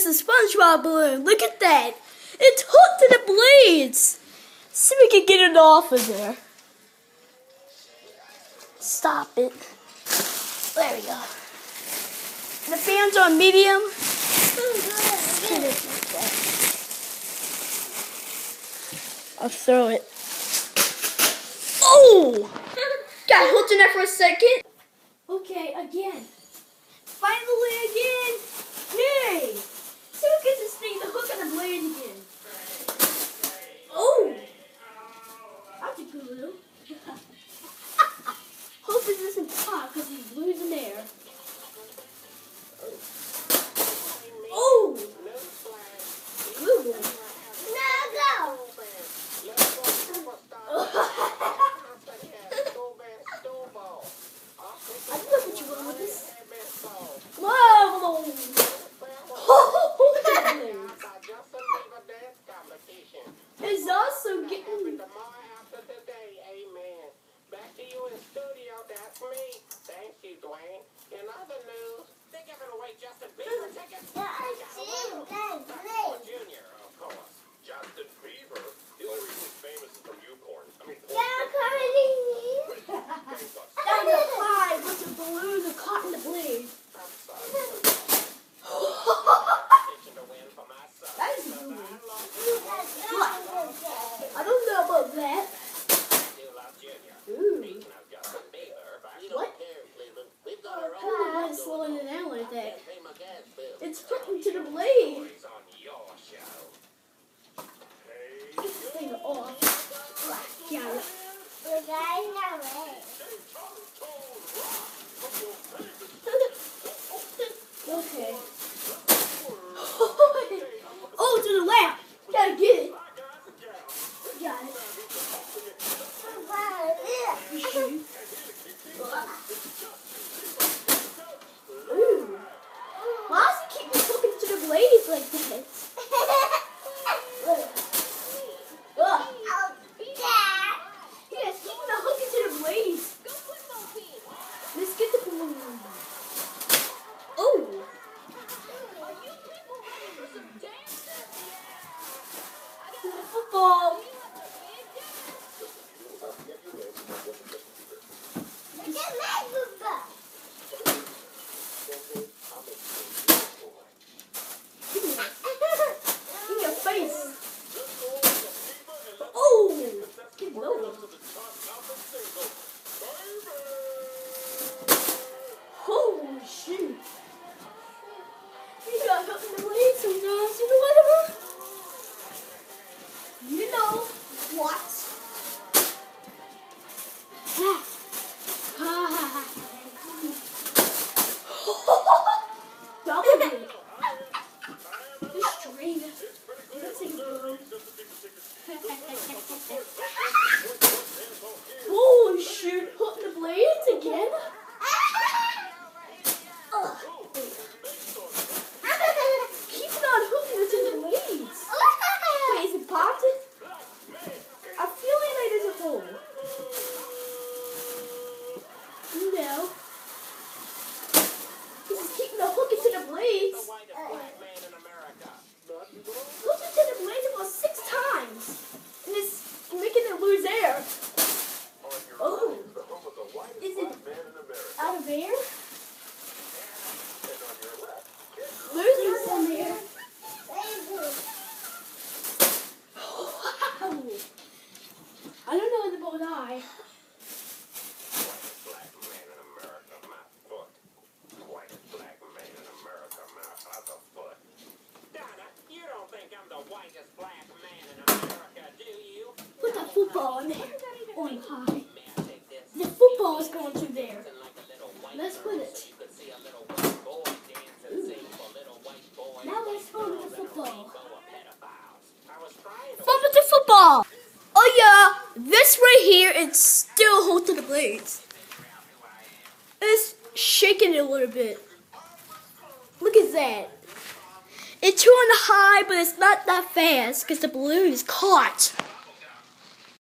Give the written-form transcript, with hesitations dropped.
the SpongeBob balloon. Look at that. It's hooked to the blades. See if we can get it off of there. Stop it. There we go. The fans are medium. I'll throw it. Oh! Got hooked in there for a second. Okay, again. Finally again. Yay! See who gets this thing to hook on the blade again. Oh! That's a good little. Hope this isn't hot because he's losing air. Oh! Ooh. No, go! I don't know what you want with this. Whoa! It's also getting. Back to you in studio, that's me. Thank you, Dwayne. In other news, they're giving away Justin Bieber tickets. Junior, of course. Justin Bieber? The only reason he's famous is from Unicorn. I mean, That was a fly, but the balloons are caught in the blade. That is a balloon. I don't know about that. Ooh. What? Why is it slowing it down like that? It's hooking to the blade. Get this thing off. Got it. Okay. Oh, to the left. Gotta get it. Got it. Ooh. Why does he keep me hooking to the blades like that? Ugh. Yes, keep me hooking to the blades. Let's get the balloon. Oh. The football. In your face. Oh. Get low. Holy shoot. You got hooked in the blades sometimes. You know whatever. You know what? Double. This string. This thing's good. Holy shoot. Hook the blades again? Keep on hooking it to the blades. Wait, is it popped? I feel like there's a hole. No. This is keeping the hook into the blades. Hook it to the blades about 6 times. And it's making it lose air. Oh. Is it out of air? Losing some air. Wow. I don't know about I. Put the football in there. On high. The football is going through there. Let's put it. Ooh. Now let's go with the football. Flip with the football. Oh yeah, this right here, it's still hold to the blades. It's shaking it a little bit. Look at that. It's too high, but it's not that fast because the balloon is caught.